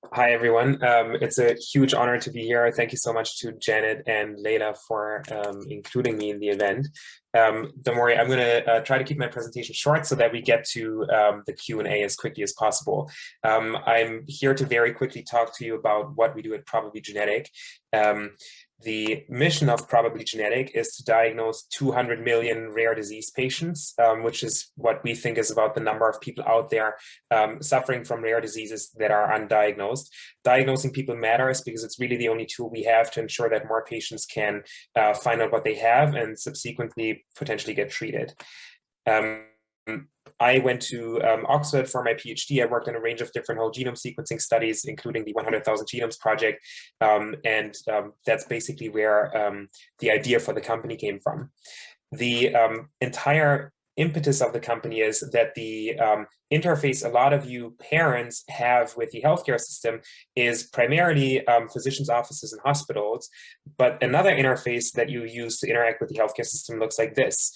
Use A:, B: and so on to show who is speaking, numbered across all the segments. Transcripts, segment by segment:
A: Hi, everyone. It's a huge honor to be here. Thank you so much to Janet and Leila for including me in the event. Don't worry, I'm going to try to keep my presentation short so that we get to the Q&A as quickly as possible. I'm here to very quickly talk to you about what we do at Probably Genetic. The mission of Probably Genetic is to diagnose 200 million rare disease patients, which is what we think is about the number of people out there suffering from rare diseases that are undiagnosed. Diagnosing people matters because it's really the only tool we have to ensure that more patients can find out what they have and subsequently potentially get treated. I went to Oxford for my PhD. I worked on a range of different whole genome sequencing studies, including the 100,000 Genomes Project. That's basically where the idea for the company came from. The entire impetus of the company is that the interface a lot of you parents have with the healthcare system is primarily physicians' offices and hospitals, but another interface that you use to interact with the healthcare system looks like this.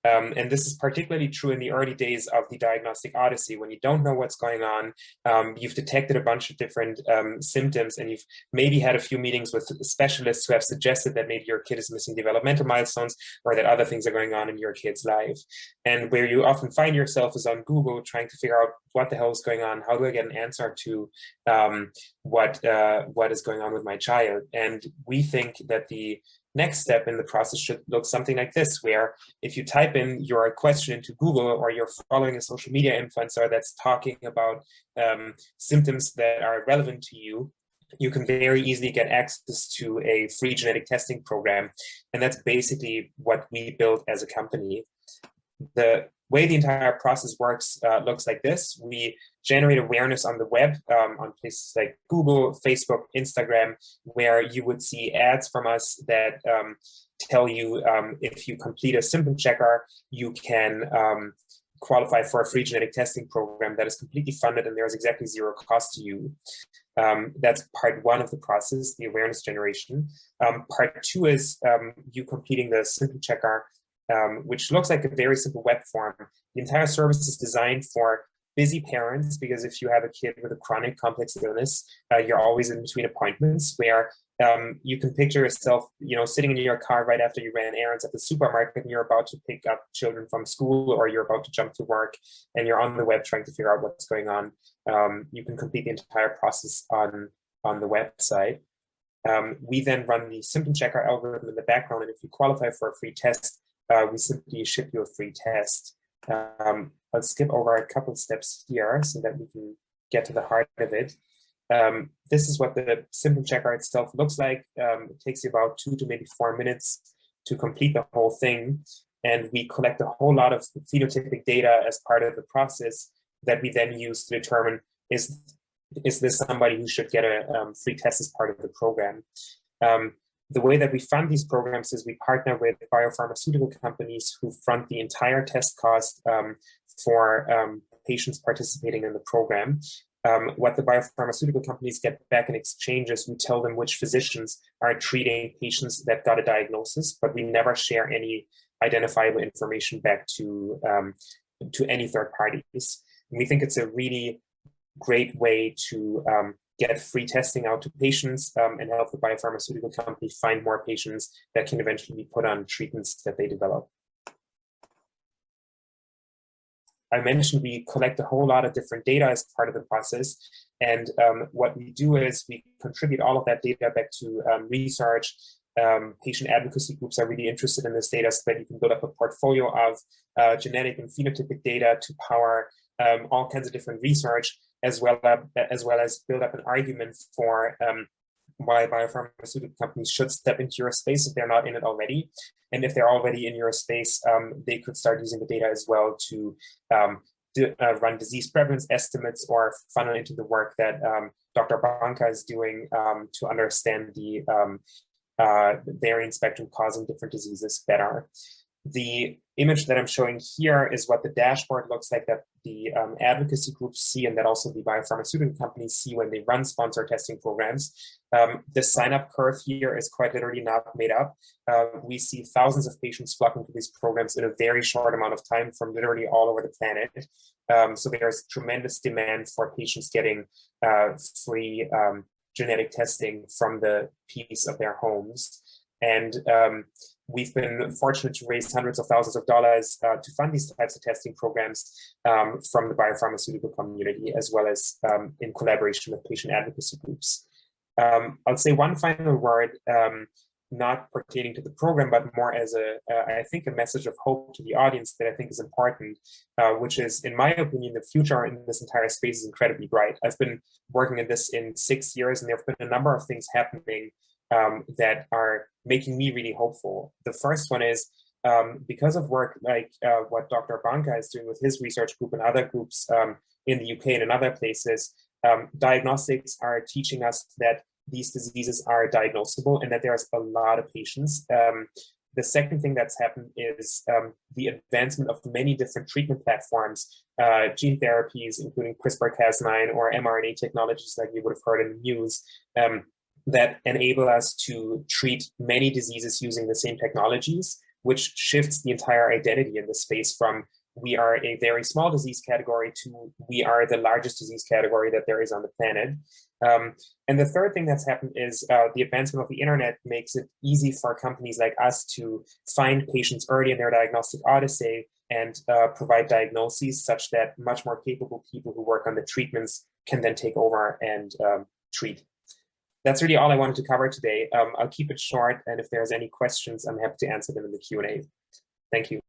A: And this is particularly true in the early days of the diagnostic odyssey, when you don't know what's going on. You've detected a bunch of different symptoms, and you've maybe had a few meetings with specialists who have suggested that maybe your kid is missing developmental milestones or that other things are going on in your kid's life. And where you often find yourself is on Google trying to figure out what the hell is going on, how do I get an answer to what is going on with my child. And we think that the next step in the process should look something like this, where if you type in your question into Google, or you're following a social media influencer that's talking about symptoms that are relevant to you, you can very easily get access to a free genetic testing program. And that's basically what we built as a company. The way the entire process works looks like this. We generate awareness on the web, on places like Google, Facebook, Instagram, where you would see ads from us that tell you if you complete a symptom checker, you can qualify for a free genetic testing program that is completely funded, and there's exactly zero cost to you. That's part one of the process, the awareness generation. Part two is you completing the symptom checker, which looks like a very simple web form. The entire service is designed for busy parents, because if you have a kid with a chronic complex illness, you're always in between appointments, where you can picture yourself, sitting in your car right after you ran errands at the supermarket, and you're about to pick up children from school, or you're about to jump to work, and you're on the web trying to figure out what's going on. You can complete the entire process on the website. We then run the symptom checker algorithm in the background, and if you qualify for a free test, we simply ship you a free test. I'll skip over a couple steps here so that we can get to the heart of it. This is what the symptom checker itself looks like. It takes you about 2 to maybe 4 minutes to complete the whole thing. And we collect a whole lot of phenotypic data as part of the process that we then use to determine, is this somebody who should get a free test as part of the program. The way that we fund these programs is we partner with biopharmaceutical companies who front the entire test cost for patients participating in the program. What the biopharmaceutical companies get back in exchange is we tell them which physicians are treating patients that got a diagnosis, but we never share any identifiable information back to any third parties. And we think it's a really great way to get free testing out to patients and help the biopharmaceutical company find more patients that can eventually be put on treatments that they develop. I mentioned we collect a whole lot of different data as part of the process. And what we do is we contribute all of that data back to research. Patient advocacy groups are really interested in this data, so that you can build up a portfolio of genetic and phenotypic data to power all kinds of different research, as well as build up an argument for why biopharmaceutical companies should step into your space if they're not in it already. And if they're already in your space, they could start using the data as well to run disease prevalence estimates, or funnel into the work that Dr. Banka is doing to understand the variant spectrum causing different diseases better. The image that I'm showing here is what the dashboard looks like that the advocacy groups see and that also the biopharmaceutical companies see when they run sponsor testing programs. The sign-up curve here is quite literally not made up. We see thousands of patients flocking to these programs in a very short amount of time from literally all over the planet. So there's tremendous demand for patients getting free genetic testing from the peace of their homes. And we've been fortunate to raise hundreds of thousands of dollars to fund these types of testing programs from the biopharmaceutical community, as well as in collaboration with patient advocacy groups. I'll say one final word, not pertaining to the program, but more as I think, a message of hope to the audience that I think is important, which is, in my opinion, the future in this entire space is incredibly bright. I've been working in this in 6 years, and there have been a number of things happening that are making me really hopeful. The first one is because of work like what Dr. Banka is doing with his research group and other groups in the UK and in other places, diagnostics are teaching us that these diseases are diagnosable and that there's a lot of patients. The second thing that's happened is the advancement of many different treatment platforms, gene therapies, including CRISPR-Cas9 or mRNA technologies like you would have heard in the news, that enable us to treat many diseases using the same technologies, which shifts the entire identity in the space from we are a very small disease category to we are the largest disease category that there is on the planet. And the third thing that's happened is the advancement of the internet makes it easy for companies like us to find patients early in their diagnostic odyssey and provide diagnoses such that much more capable people who work on the treatments can then take over and treat. That's really all I wanted to cover today. I'll keep it short, and if there's any questions, I'm happy to answer them in the Q&A. Thank you.